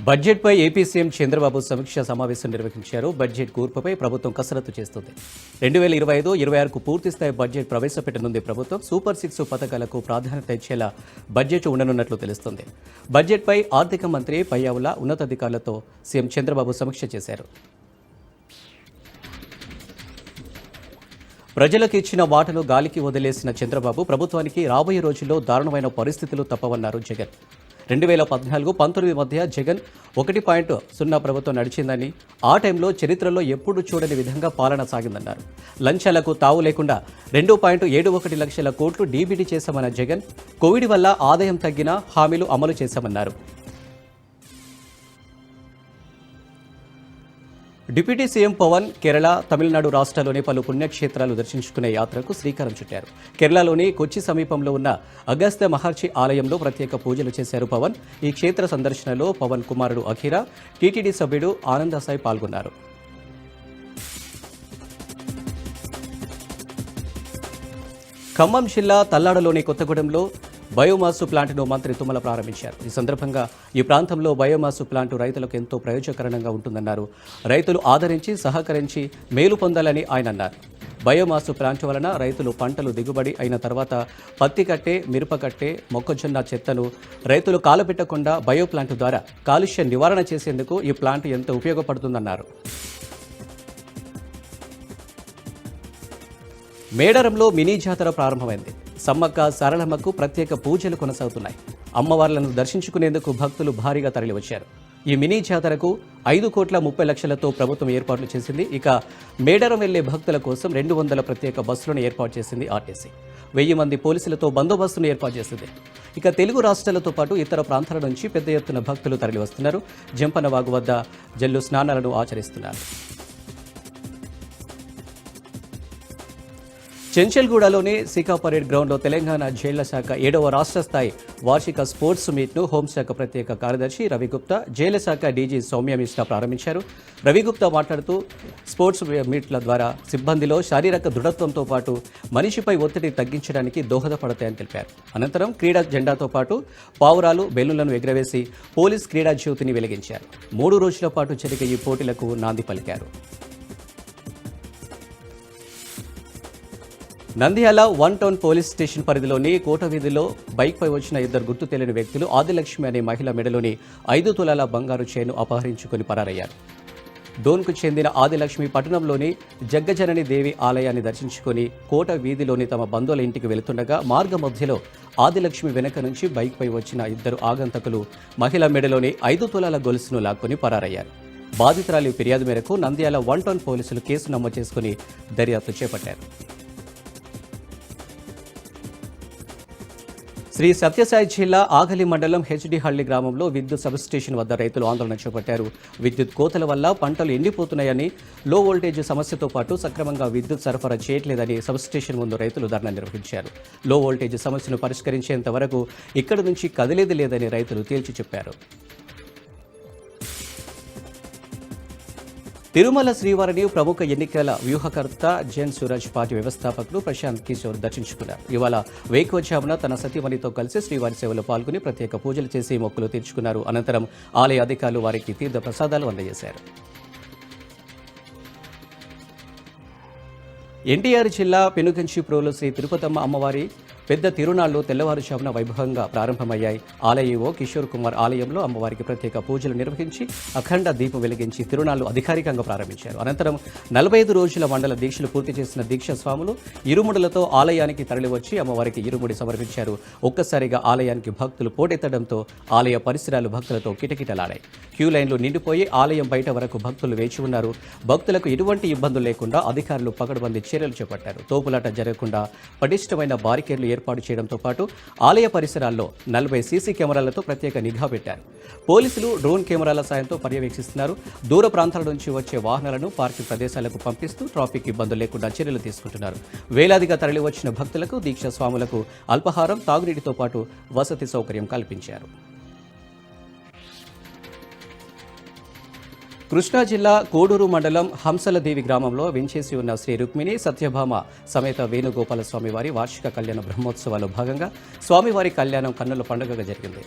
బడ్జెట్పై AP CM Chandrababu సమీక్ష సమావేశం నిర్వహించారు. బడ్జెట్ కూర్పుపై ప్రభుత్వం కసరత్తు చేస్తుంది. 2025-26కు పూర్తిస్థాయి బడ్జెట్ ప్రవేశపెట్టనుంది ప్రభుత్వం. సూపర్ 6 పథకాలకు ప్రాధాన్యత ఇచ్చేలా బడ్జెట్ ఉండనున్నట్లు తెలుస్తోంది. బడ్జెట్పై ఆర్థిక మంత్రి పయ్యావుల ఉన్నతాధికారులతో సీఎం చంద్రబాబు సమీక్ష చేశారు. ప్రజలకు ఇచ్చిన మాటను గాలికి వదిలేసిన చంద్రబాబు ప్రభుత్వానికి రాబోయే రోజుల్లో దారుణమైన పరిస్థితులు తప్పవన్నారు జగన్. 2014-19 మధ్య జగన్ 1.0 ప్రభుత్వం నడిచిందని, ఆ టైంలో చరిత్రలో ఎప్పుడూ చూడని విధంగా పాలన సాగిందన్నారు. లంచాలకు తావు లేకుండా 2.71 లక్షల కోట్లు డీబీటీ చేశామన్న జగన్, కోవిడ్ వల్ల ఆదాయం తగ్గినా హామీలు అమలు చేశామన్నారు. డిప్యూటీ సీఎం పవన్ కేరళ, తమిళనాడు రాష్ట్రాల్లోని పలు పుణ్యక్షేత్రాలు దర్శించుకునే యాత్రకు శ్రీకారం చుట్టారు. కేరళలోని కొచ్చి సమీపంలో ఉన్న అగస్త్య మహర్షి ఆలయంలో ప్రత్యేక పూజలు చేశారు పవన్. ఈ క్షేత్ర సందర్శనలో పవన్ కుమారుడు అఖీరా, టీటీడీ సభ్యుడు ఆనందసాయి పాల్గొన్నారు. ఖమ్మం జిల్లా తల్లాడలోని కొత్తగూడెంలో బయోమాస్ ప్లాంట్ను మంత్రి తుమ్మల ప్రారంభించారు. ఈ సందర్భంగా ఈ ప్రాంతంలో బయోమాస్ ప్లాంట్ రైతులకు ఎంతో ప్రయోజనకరంగా ఉంటుందన్నారు. రైతులు ఆదరించి సహకరించి మేలు పొందాలని ఆయన అన్నారు. బయోమాస్ ప్లాంట్ వలన రైతులు పంటలు దిగుబడి అయిన తర్వాత పత్తి కట్టే, మిరప కట్టే, మొక్కజొన్న చెత్తను రైతులు కాలపెట్టకుండా బయో ప్లాంట్ ద్వారా కాలుష్య నివారణ చేసేందుకు ఈ ప్లాంట్ ఎంతో ఉపయోగపడుతుందన్నారు. మేడారంలో మినీ జాతర ప్రారంభమైంది. సమ్మక్క సారలమ్మకు ప్రత్యేక పూజలు కొనసాగుతున్నాయి. అమ్మవార్లను దర్శించుకునేందుకు భక్తులు భారీగా తరలివచ్చారు. ఈ మినీ జాతరకు 5,30,00,000తో ప్రభుత్వం ఏర్పాట్లు చేసింది. ఇక మేడారం వెళ్లే భక్తుల కోసం 200 ప్రత్యేక బస్సులను ఏర్పాటు చేసింది ఆర్టీసీ. 1000 మంది పోలీసులతో బందోబస్తును ఏర్పాటు చేసింది. ఇక తెలుగు రాష్ట్రాలతో పాటు ఇతర ప్రాంతాల నుంచి పెద్ద ఎత్తున భక్తులు తరలివస్తున్నారు. జంపన వాగు వద్ద జల్లు స్నానాలను ఆచరిస్తున్నారు. చెంచల్గూడలోని సీకా పరేడ్ గ్రౌండ్లో తెలంగాణ జైళ్ల శాఖ 7వ రాష్ట్ర స్థాయి వార్షిక స్పోర్ట్స్ మీట్ను హోంశాఖ ప్రత్యేక కార్యదర్శి రవిగుప్తా, జైళ్ల శాఖ డీజీ సౌమ్య మిశ్రా ప్రారంభించారు. రవిగుప్తా మాట్లాడుతూ స్పోర్ట్స్ మీట్ల ద్వారా సిబ్బందిలో శారీరక దృఢత్వంతో పాటు మనిషిపై ఒత్తిడి తగ్గించడానికి దోహదపడతాయని తెలిపారు. అనంతరం క్రీడా జెండాతో పాటు పావురాలు, బెలూన్లను ఎగురవేసి పోలీస్ క్రీడా జ్యోతిని వెలిగించారు. 3 రోజుల పాటు జరిగే ఈ పోటీలకు నాంది పలికారు. నంద్యాల 1 టౌన్ పోలీస్ స్టేషన్ పరిధిలోని కోట వీధిలో బైక్పై వచ్చిన 2 గుర్తు తెలియని వ్యక్తులు ఆదిలక్ష్మి అనే మహిళ మెడలోని 5 తులాల బంగారు చైను అపహరించుకుని పరారయ్యారు. డోన్కు చెందిన ఆదిలక్ష్మి పట్టణంలోని జగ్గజనని దేవి ఆలయాన్ని దర్శించుకుని కోట వీధిలోని తమ బంధువుల ఇంటికి వెళుతుండగా మార్గ మధ్యలో ఆదిలక్ష్మి వెనక నుంచి బైక్పై వచ్చిన 2 ఆగంతకులు మహిళ మెడలోని 5 తులాల గొలుసును లాక్కొని పరారయ్యారు. బాధితురాలి ఫిర్యాదు మేరకు నంద్యాల 1 టౌన్ పోలీసులు కేసు నమోదు చేసుకుని దర్యాప్తు చేపట్టారు. శ్రీ సత్యసాయి జిల్లా ఆగలి మండలం హెచ్డిహళ్లి గ్రామంలో విద్యుత్ సబ్స్టేషన్ వద్ద రైతులు ఆందోళన చేపట్టారు. విద్యుత్ కోతల వల్ల పంటలు ఎండిపోతున్నాయని, లో వోల్టేజ్ సమస్యతో పాటు సక్రమంగా విద్యుత్ సరఫరా చేయట్లేదని సబ్స్టేషన్ ముందు రైతులు ధర్నా నిర్వహించారు. లో వోల్టేజ్ సమస్యను పరిష్కరించేంత వరకు ఇక్కడి నుంచి కదిలేది లేదని రైతులు తేల్చి చెప్పారు. తిరుమల శ్రీవారిని ప్రముఖ ఎన్నికల వ్యూహకర్త జెన్ సూరజ్ పార్టీ వ్యవస్థాపకులు ప్రశాంత్ కిషోర్ దర్శించుకున్నారు. ఇవాళ వేకువజామున తన సతీమణితో కలిసి శ్రీవారి సేవలో పాల్గొని ప్రత్యేక పూజలు చేసి మొక్కులు తీర్చుకున్నారు. అనంతరం ఆలయ అధికారులు వారికి తీర్థ ప్రసాదాలు అందజేశారు. ఎన్టీఆర్ జిల్లా పెనుగంచిప్రోలు శ్రీ తిరుపతమ్మ అమ్మవారి పెద్ద తిరునాళ్లు తెల్లవారుజామున వైభవంగా ప్రారంభమయ్యాయి. ఆలయ ఈవో కిషోర్ కుమార్ ఆలయంలో అమ్మవారికి ప్రత్యేక పూజలు నిర్వహించి అఖండ దీపం వెలిగించి తిరునాళ్లు అధికారికంగా ప్రారంభించారు. అనంతరం 45 రోజుల మండల దీక్షలు పూర్తి చేసిన దీక్ష స్వాములు ఇరుముడులతో ఆలయానికి తరలివచ్చి అమ్మవారికి ఇరుముడి సమర్పించారు. ఒక్కసారిగా ఆలయానికి భక్తులు పోటెత్తడంతో ఆలయ పరిసరాలు భక్తులతో కిటకిటలాడాయి. క్యూ లైన్లు నిండిపోయి ఆలయం బయట వరకు భక్తులు వేచి ఉన్నారు. భక్తులకు ఎటువంటి ఇబ్బందులు లేకుండా అధికారులు పకడ్బందీ చర్యలు చేపట్టారు. తోపులాట జరగకుండా పటిష్టమైన బారికేర్లు ఏర్పాటు చేయడంతో పాటు ఆలయ పరిసరాల్లో 40 సీసీ కెమెరాలతో ప్రత్యేక నిఘా పెట్టారు. పోలీసులు డ్రోన్ కెమెరాల సాయంతో పర్యవేక్షిస్తున్నారు. దూర ప్రాంతాల నుంచి వచ్చే వాహనాలను పార్కింగ్ ప్రదేశాలకు పంపిస్తూ ట్రాఫిక్ ఇబ్బందులు లేకుండా చర్యలు తీసుకుంటున్నారు. వేలాదిగా తరలివచ్చిన భక్తులకు దీక్ష స్వాములకు అల్పాహారం, తాగునీటితో పాటు వసతి సౌకర్యం కల్పించారు. కృష్ణా జిల్లా కోడూరు మండలం హంసలదేవి గ్రామంలో వెంచేసి ఉన్న శ్రీ రుక్మిణి సత్యభామ సమేత వేణుగోపాల స్వామివారి వార్షిక కళ్యాణ బ్రహ్మోత్సవాల్లో భాగంగా స్వామివారి కళ్యాణం కన్నుల పండుగగా జరిగింది.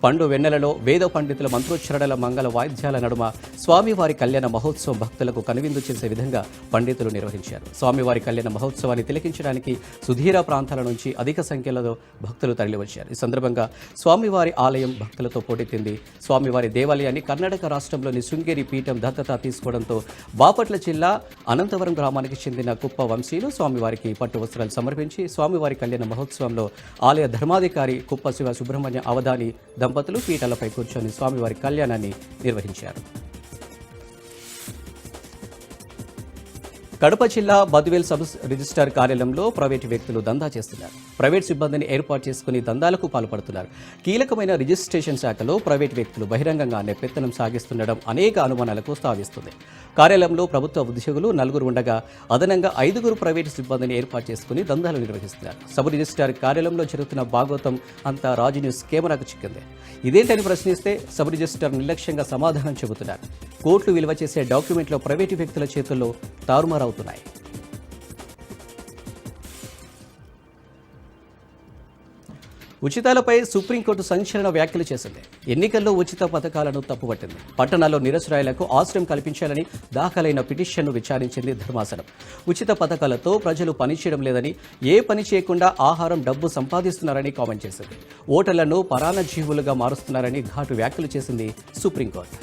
పండు వెన్నెలలో వేద పండితుల మంత్రోచ్చరణల మంగళ వాయిద్యాల నడుమ స్వామివారి కళ్యాణ మహోత్సవం భక్తులకు కనువిందు చేసే విధంగా పండితులు నిర్వహించారు. స్వామివారి కళ్యాణ మహోత్సవాన్ని తిలకించడానికి సుధీర ప్రాంతాల నుంచి అధిక సంఖ్యలో భక్తులు తరలివచ్చారు. ఈ సందర్భంగా స్వామివారి ఆలయం భక్తులతో పోటెత్తింది. స్వామివారి దేవాలయాన్ని కర్ణాటక రాష్ట్రంలోని శృంగేరి పీఠం దత్తత తీసుకోవడంతో బాపట్ల జిల్లా అనంతవరం గ్రామానికి చెందిన కుప్ప వంశీయులు స్వామివారికి పట్టు వస్త్రాలు సమర్పించి స్వామివారి కళ్యాణ మహోత్సవంలో ఆలయ ధర్మాధికారి కుప్ప శివ సుబ్రహ్మణ్య అవధాని దంపతులు పీటలపై కూర్చొని స్వామివారి కళ్యాణాన్ని నిర్వహించారు. కడప జిల్లా బద్వేల్ సబ్ రిజిస్ట్రార్ కార్యాలయంలో ప్రైవేటు వ్యక్తులు దందా చేస్తున్నారు. ప్రైవేట్ సిబ్బందిని ఏర్పాటు చేసుకుని దందాలకు పాల్పడుతున్నారు. కీలకమైన రిజిస్ట్రేషన్ శాఖలో ప్రైవేటు వ్యక్తులు బహిరంగంగానే పెత్తనం సాగిస్తుండడం అనేక అనుమానాలకు తావిస్తుంది. కార్యాలయంలో ప్రభుత్వ ఉద్యోగులు 4 ఉండగా అదనంగా 5 ప్రైవేటు సిబ్బందిని ఏర్పాటు చేసుకుని దందాలు నిర్వహిస్తున్నారు. సబ్ రిజిస్ట్రార్ కార్యాలయంలో జరుగుతున్న భాగోతం అంతా రాజు న్యూస్ కెమెరాకు చిక్కింది. ఇదేంటని ప్రశ్నిస్తే సబ్ రిజిస్ట్రార్ నిర్లక్ష్యంగా సమాధానం చెబుతున్నారు. కోట్లు విలువ చేసే డాక్యుమెంట్లో ప్రైవేటు వ్యక్తుల చేతుల్లో తారుమారవుతున్నాయి. ఉచితాలపై సుప్రీంకోర్టు సంచలన వ్యాఖ్యలు చేసింది. ఎన్నికల్లో ఉచిత పథకాలను తప్పుపట్టింది. పట్టణాల్లో నిరసరాయులకు ఆశ్రయం కల్పించాలని దాఖలైన పిటిషన్ను విచారించింది ధర్మాసనం. ఉచిత పథకాలతో ప్రజలు పనిచేయడం లేదని, ఏ పని చేయకుండా ఆహారం డబ్బు సంపాదిస్తున్నారని కామెంట్ చేసింది. ఓటర్లను పరాన్నజీవులుగా మారుస్తున్నారని ఘాటు వ్యాఖ్యలు చేసింది సుప్రీంకోర్టు.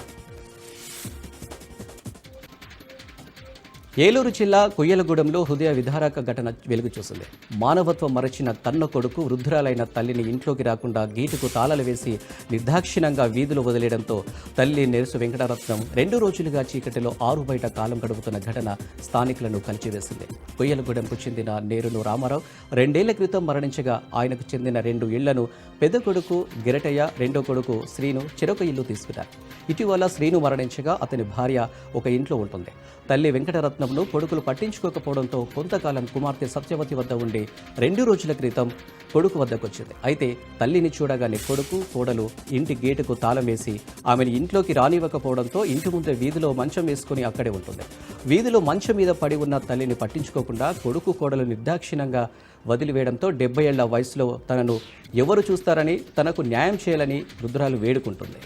ఏలూరు జిల్లా కొయ్యలగూడెంలో హృదయ విదారక ఘటన వెలుగు చూసింది. మానవత్వం మరచిన కన్న కొడుకు వృద్ధురాలైన తల్లిని ఇంట్లోకి రాకుండా గేటుకు తాళాలు వేసి నిర్దాక్షిణంగా వీధులు వదిలేయడంతో తల్లి నెరుసు వెంకటరత్నం 2 రోజులుగా చీకటిలో ఆరు బయట కాలం గడుపుతున్న ఘటన స్థానికులను కలిచివేసింది. కొయ్యలగూడెంకు చెందిన నేరును రామారావు 2 ఏళ్ల క్రితం మరణించగా ఆయనకు చెందిన 2 ఇళ్లను పెద్ద కొడుకు గిరటయ్య, రెండో కొడుకు శ్రీను చెరొక ఇల్లు తీసుకున్నారు. ఇటీవల శ్రీను మరణించగా అతని భార్య ఒక ఇంట్లో ఉంటుంది. తల్లి వెంకటరత్నంను కొడుకులు పట్టించుకోకపోవడంతో కొంతకాలం కుమార్తె సత్యవతి వద్ద ఉండి 2 రోజుల క్రితం కొడుకు వద్దకొచ్చింది. అయితే తల్లిని చూడగానే కొడుకు, కోడలు ఇంటి గేటుకు తాళం వేసి ఆమెను ఇంట్లోకి రానివ్వకపోవడంతో ఇంటి ముందే వీధిలో మంచం వేసుకుని అక్కడే ఉంటుంది. వీధిలో మంచం మీద పడి ఉన్న తల్లిని పట్టించుకోకుండా కొడుకు, కోడలు నిర్దాక్షిణ్యంగా వదిలివేయడంతో 70 ఏళ్ల వయసులో తనను ఎవరు చూస్తారని, తనకు న్యాయం చేయాలని వృద్ధురాలు వేడుకుంటుంది.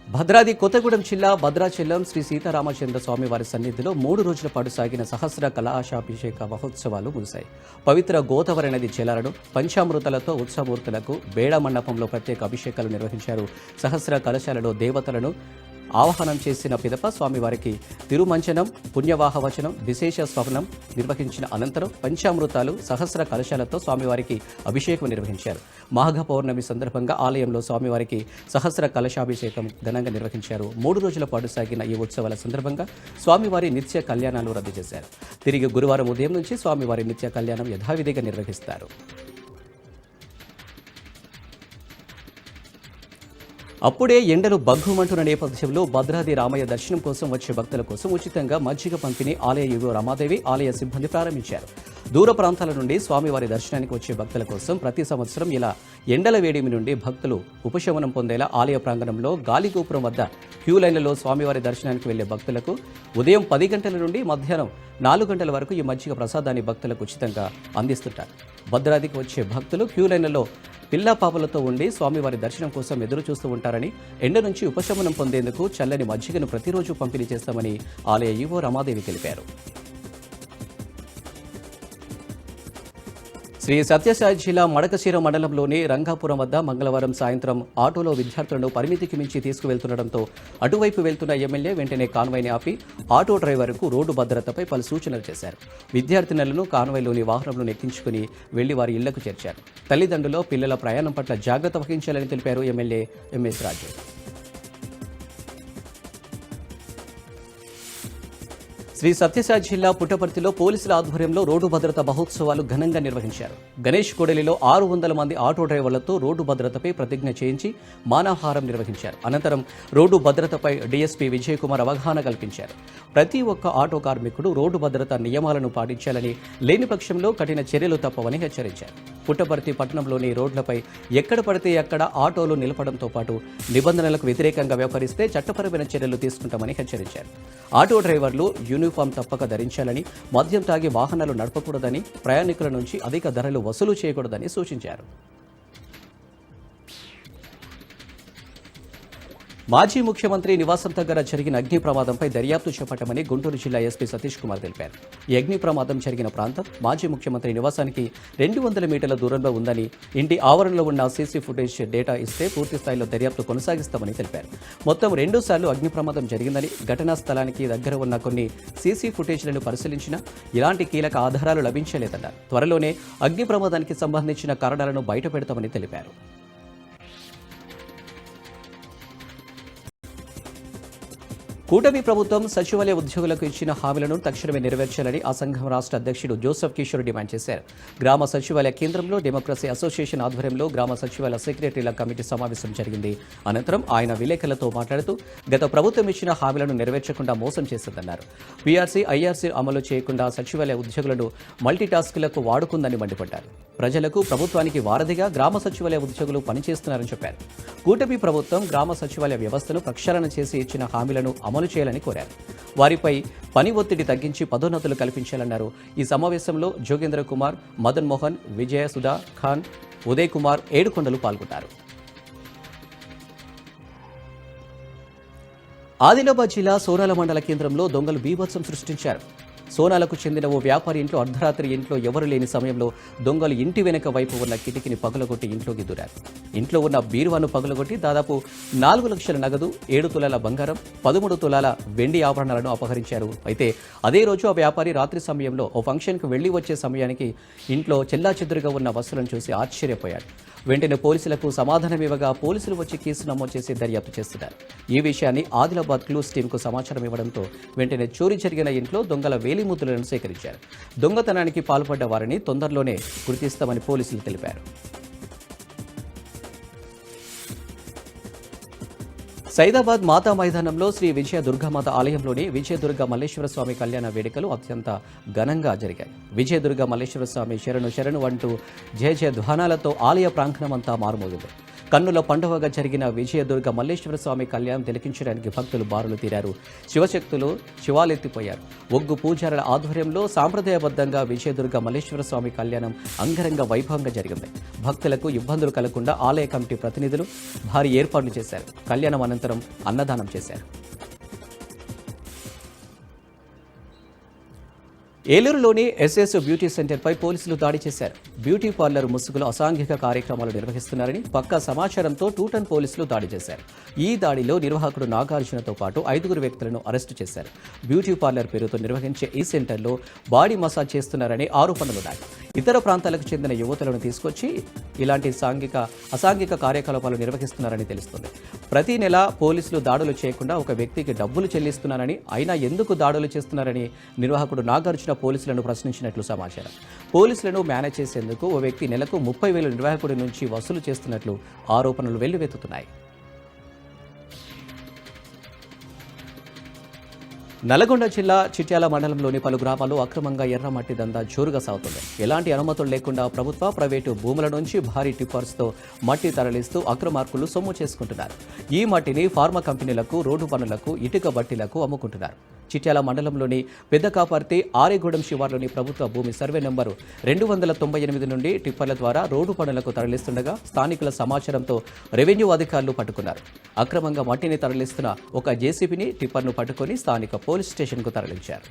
భద్రాద్రి కొత్తగూడెం జిల్లా భద్రాచలం శ్రీ సీతారామచంద్ర స్వామివారి సన్నిధిలో 3 రోజుల పాటు సాగిన సహస్ర కలశాభిషేక మహోత్సవాలు ముగిశాయి. పవిత్ర గోదావరి నది జలాలను పంచామృతాలతో ఉత్సవమూర్తులకు బేడ మండపంలో ప్రత్యేక అభిషేకాలు నిర్వహించారు. సహస్ర కలశాలలో దేవతలను ఆవాహనం చేసిన పిదప స్వామివారికి తిరుమంచనం, పుణ్యవాహవచనం, విశేష స్వప్నం నిర్వహించిన అనంతరం పంచామృతాలు, సహస్ర కలశాలతో స్వామివారికి అభిషేకం నిర్వహించారు. మాఘ పౌర్ణమి సందర్భంగా ఆలయంలో స్వామివారికి సహస్ర కలశాభిషేకం ఘనంగా నిర్వహించారు. 3 రోజుల పాటు సాగిన ఈ ఉత్సవాల సందర్భంగా స్వామివారి నిత్య కళ్యాణాలు రద్దు చేశారు. తిరిగి గురువారం ఉదయం నుంచి స్వామివారి నిత్య కళ్యాణం యథావిధిగా నిర్వహిస్తారు. అప్పుడే ఎండలు బగ్గుమంటున్న నేపథ్యంలో భద్రాద్రి రామయ్య దర్శనం కోసం వచ్చే భక్తుల కోసం ఉచితంగా మజ్జిగ పంపిణీ ఆలయ యువ రమాదేవి ఆలయ సిబ్బంది ప్రారంభించారు. దూర ప్రాంతాల నుండి స్వామివారి దర్శనానికి వచ్చే భక్తుల కోసం ప్రతి సంవత్సరం ఇలా ఎండల వేడిమి నుండి భక్తులు ఉపశమనం పొందేలా ఆలయ ప్రాంగణంలో గాలిగోపురం వద్ద క్యూ లైన్లలో స్వామివారి దర్శనానికి వెళ్లే భక్తులకు ఉదయం 10 గంటల నుండి మధ్యాహ్నం 4 గంటల వరకు ఈ మజ్జిగ ప్రసాదాన్ని భక్తులకు ఉచితంగా అందిస్తుంటారు. భద్రాద్రికి వచ్చే భక్తులు క్యూ లైన్లలో పిల్లా పాపలతో ఉండి స్వామివారి దర్శనం కోసం ఎదురు చూస్తూ ఉంటారని, ఎండ నుంచి ఉపశమనం పొందేందుకు చల్లని మజ్జిగను ప్రతిరోజు పంపిణీ చేస్తామని ఆలయ ఈవో రమాదేవి తెలిపారు. శ్రీ సత్యసాయి జిల్లా మడకశిర మండలంలోని రంగాపురం వద్ద మంగళవారం సాయంత్రం ఆటోలో విద్యార్థులను పరిమితికి మించి తీసుకువెళ్తుండటంతో అటువైపు వెళ్తున్న ఎమ్మెల్యే వెంటనే కాన్వాయ్ని ఆపి ఆటో డ్రైవర్కు రోడ్డు భద్రతపై పలు సూచనలు చేశారు. విద్యార్థినులను కాన్వాయ్లోని వాహనంలో ఎక్కించుకుని వెళ్లి వారి ఇళ్లకు చేర్చారు. తల్లిదండ్రులు పిల్లల ప్రయాణం పట్ల జాగ్రత్త వహించాలని తెలిపారు ఎమ్మెల్యే ఎంఎస్ రాజు. శ్రీ సత్యసాయి జిల్లా పుట్టపర్తిలో పోలీసుల ఆధ్వర్యంలో రోడ్డు భద్రత మహోత్సవాలు ఘనంగా నిర్వహించారు. గణేష్ కోడలిలో 600 మంది ఆటో డ్రైవర్లతో రోడ్డు భద్రతపై ప్రతిజ్ఞ చేయించి మానవహారం నిర్వహించారు. అనంతరం రోడ్డు భద్రతపై డీఎస్పీ విజయ్ కుమార్ అవగాహన కల్పించారు. ప్రతి ఒక్క ఆటో కార్మికుడు రోడ్డు భద్రత నియమాలను పాటించాలని, లేని పక్షంలో కఠిన చర్యలు తప్పవని హెచ్చరించారు. పుట్టపర్తి పట్టణంలోని రోడ్లపై ఎక్కడ పడితే అక్కడ ఆటోలు నిలపడంతో పాటు నిబంధనలకు వ్యతిరేకంగా వ్యవహరిస్తే చట్టపరమైన చర్యలు తీసుకుంటామని హెచ్చరించారు. ఆటో డ్రైవర్లు యూనిఫామ్ తప్పక ధరించాలని, మద్యం తాగి వాహనాలు నడపకూడదని, ప్రయాణికుల నుంచి అధిక ధరలు వసూలు చేయకూడదని సూచించారు. మాజీ ముఖ్యమంత్రి నివాసం దగ్గర జరిగిన అగ్ని ప్రమాదంపై దర్యాప్తు చేపట్టమని గుంటూరు జిల్లా ఎస్పీ సతీష్ కుమార్ తెలిపారు. ఈ అగ్ని ప్రమాదం జరిగిన ప్రాంతం మాజీ ముఖ్యమంత్రి నివాసానికి 200 మీటర్ల దూరంలో ఉందని, ఇంటి ఆవరణలో ఉన్న సీసీ ఫుటేజ్ డేటా ఇస్తే పూర్తి స్థాయిలో దర్యాప్తు కొనసాగిస్తామని తెలిపారు. మొత్తం 2 సార్లు అగ్ని ప్రమాదం జరిగిందని, ఘటనా స్థలానికి దగ్గర ఉన్న కొన్ని సీసీ ఫుటేజ్లను పరిశీలించినా ఇలాంటి కీలక ఆధారాలు లభించలేదన్నారు. త్వరలోనే అగ్ని ప్రమాదానికి సంబంధించిన కారణాలను బయటపెడతామని తెలిపారు. కూటమి ప్రభుత్వం సచివాలయ ఉద్యోగులకు ఇచ్చిన హామీలను తక్షణమే నెరవేర్చాలని ఆ సంఘం రాష్ట్ర అధ్యక్షుడు జోసెఫ్ కిషోర్ డిమాండ్ చేశారు. గ్రామ సచివాలయ కేంద్రంలో డెమోక్రసీ అసోసియేషన్ ఆధ్వర్యంలో గ్రామ సచివాలయ సెక్రటరీల కమిటీ సమావేశం జరిగింది. అనంతరం ఆయన విలేకరులతో మాట్లాడుతూ గత ప్రభుత్వం ఇచ్చిన హామీలను నెరవేర్చకుండా మోసం చేసిందన్నారు. పీఆర్సీ, ఐఆర్సీ అమలు చేయకుండా సచివాలయ ఉద్యోగులను మల్టీటాస్కులకు వాడుకుందని మండిపడ్డారు. ప్రజలకు, ప్రభుత్వానికి వారధిగా గ్రామ సచివాలయ ఉద్యోగులు పనిచేస్తున్నారని చెప్పారు. కూటమి ప్రభుత్వం గ్రామ సచివాలయ వ్యవస్థను ప్రక్షాళన చేసి ఇచ్చిన హామీలను అమలు చేయాలని కోరారు. వారిపై పని ఒత్తిడి తగ్గించి పదోన్నతులు కల్పించాలన్నారు. ఈ సమావేశంలో జోగేంద్ర కుమార్, మదన్ మోహన్, విజయ సుధా ఖాన్, ఉదయ్ కుమార్, ఏడుకొండలు పాల్గొన్నారు. ఆదిలాబాద్ జిల్లా సోనాల మండల కేంద్రంలో దొంగలు బీభత్సం సృష్టించారు. సోనాలకు చెందిన ఓ వ్యాపారి ఇంట్లో అర్ధరాత్రి ఇంట్లో ఎవరు లేని సమయంలో దొంగలు ఇంటి వెనుక వైపు ఉన్న కిటికీని పగలగొట్టి ఇంట్లోకి దూరారు. ఇంట్లో ఉన్న బీరువాను పగలగొట్టి దాదాపు 4 లక్షల నగదు, 7 తులాల బంగారం, 13 తులాల వెండి ఆభరణాలను అపహరించారు. అయితే అదే రోజు ఆ వ్యాపారి రాత్రి సమయంలో ఓ ఫంక్షన్కు వెళ్లి వచ్చే సమయానికి ఇంట్లో చెల్లాచెదురుగా ఉన్న వస్తువులను చూసి ఆశ్చర్యపోయాడు. వెంటనే పోలీసులకు సమాధానమివ్వగా పోలీసులు వచ్చి కేసు నమోదు చేసి దర్యాప్తు చేస్తున్నారు. ఈ విషయాన్ని ఆదిలాబాద్ క్లూస్ టీంకు సమాచారం ఇవ్వడంతో వెంటనే చోరీ జరిగిన ఇంట్లో దొంగల వేలిముద్రలను సేకరించారు. దొంగతనానికి పాల్పడ్డ వారిని తొందరలోనే గుర్తిస్తామని పోలీసులు తెలిపారు. సైదాబాద్ మాతా మైదానంలో శ్రీ విజయ దుర్గామాత ఆలయంలోని విజయదుర్గ మల్లేశ్వర స్వామి కళ్యాణ వేడుకలు అత్యంత ఘనంగా జరిగాయి. విజయదుర్గ మల్లేశ్వర స్వామి శరణు శరణు అంటూ జయ జయ ధ్వానాలతో ఆలయ ప్రాంగణమంతా మారుమోగింది. కన్నుల పండుగగా జరిగిన విజయదుర్గ మల్లేశ్వర స్వామి కళ్యాణం తిలకించడానికి భక్తులు బారులు తీరారు. శివశక్తులు శివాలెత్తిపోయారు. ఒగ్గు పూజారుల ఆధ్వర్యంలో సాంప్రదాయబద్ధంగా విజయదుర్గ మల్లేశ్వర స్వామి కళ్యాణం అంగరంగ వైభవంగా జరిగింది. భక్తులకు ఇబ్బందులు కలగకుండా ఆలయ కమిటీ ప్రతినిధులు భారీ ఏర్పాట్లు చేశారు. కళ్యాణం అనంతరం అన్నదానం చేశారు. ఏలూరులోని ఎస్ఎస్ బ్యూటీ సెంటర్పై పోలీసులు దాడి చేశారు. బ్యూటీ పార్లర్ ముసుగులో అసాంఘిక కార్యక్రమాలు నిర్వహిస్తున్నారని పక్కా సమాచారంతో టూటన్ పోలీసులు దాడి చేశారు. ఈ దాడిలో నిర్వాహకుడు నాగార్జునతో పాటు 5 వ్యక్తులను అరెస్టు చేశారు. బ్యూటీ పార్లర్ పేరుతో నిర్వహించే ఈ సెంటర్లో బాడీ మసాజ్ చేస్తున్నారని ఆరోపణలున్నాయి. ఇతర ప్రాంతాలకు చెందిన యువతులను తీసుకొచ్చి ఇలాంటి అసాంఘిక కార్యకలాపాలు నిర్వహిస్తున్నారని తెలుస్తుంది. ప్రతి నెల పోలీసులు దాడులు చేయకుండా ఒక వ్యక్తికి డబ్బులు చెల్లిస్తున్నారని, అయినా ఎందుకు దాడులు చేస్తున్నారని నిర్వాహకుడు నాగార్జున పోలీసులను ప్రశ్నించినట్లు సమాచారం. పోలీసులను మేనేజ్ చేసేందుకు ఓ వ్యక్తి నెలకు 30,000 నిర్వాహకుడి నుంచి వసూలు చేస్తున్నట్లు ఆరోపణలు వెల్లువెత్తుతున్నాయి. నల్గొండ జిల్లా చిట్యాల మండలంలోని పలు గ్రామాల్లో అక్రమంగా ఎర్రమట్టి దందా జోరుగా సాగుతుంది. ఎలాంటి అనుమతులు లేకుండా ప్రభుత్వ, ప్రైవేటు భూముల నుంచి భారీ టిప్పర్స్తో మట్టి తరలిస్తూ అక్రమార్కులు సొమ్ము చేసుకుంటున్నారు. ఈ మట్టిని ఫార్మా కంపెనీలకు, రోడ్డు పనులకు, ఇటుక బట్టీలకు అమ్ముకుంటున్నారు. చిట్యాల మండలంలోని పెద్దకాపర్తి, ఆరేగూడెం శివార్లోని ప్రభుత్వ భూమి సర్వే నెంబరు 298 నుండి టిప్పర్ల ద్వారా రోడ్డు పనులకు తరలిస్తుండగా స్థానికుల సమాచారంతో రెవెన్యూ అధికారులు పట్టుకున్నారు. అక్రమంగా మట్టిని తరలిస్తున్న ఒక జేసీబీని, టిప్పర్ను పట్టుకుని స్థానిక పోలీస్ స్టేషన్కు తరలించారు.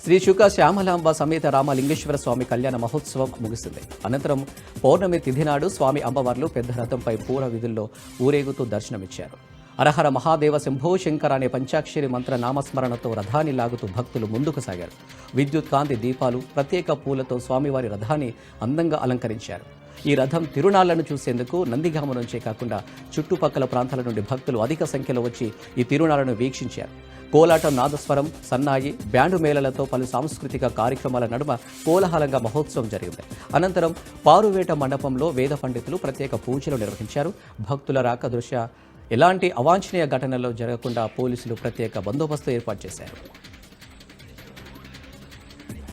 శ్రీ శుక శ్యామలాంబ సమేత రామలింగేశ్వర స్వామి కళ్యాణ మహోత్సవం ముగిసింది. అనంతరం పౌర్ణమి తిథి నాడు స్వామి అమ్మవార్లు పెద్ద రథంపై పూర వీధుల్లో ఊరేగుతూ దర్శనమిచ్చారు. హరహర మహాదేవ శంభో శంకర అనే పంచాక్షరి మంత్ర నామస్మరణతో రథాన్ని లాగుతూ భక్తులు ముందుకు సాగారు. విద్యుత్ కాంతి దీపాలు, ప్రత్యేక పూలతో స్వామివారి రథాన్ని అందంగా అలంకరించారు. ఈ రథం తిరునాళ్లను చూసేందుకు నందిగామ నుంచే కాకుండా చుట్టుపక్కల ప్రాంతాల నుండి భక్తులు అధిక సంఖ్యలో వచ్చి ఈ తిరునాళ్లను వీక్షించారు. కోలాటం, నాదస్వరం, సన్నాయి, బ్యాండు మేళలతో పలు సాంస్కృతిక కార్యక్రమాల నడుమ కోలాహలంగా మహోత్సవం జరిగింది. అనంతరం పారువేట మండపంలో వేద పండితులు ప్రత్యేక పూజలు నిర్వహించారు. భక్తుల రాక దృష్ట్యా ఎలాంటి అవాంఛనీయ ఘటనలు జరగకుండా పోలీసులు ప్రత్యేక బందోబస్తు ఏర్పాటు చేశారు.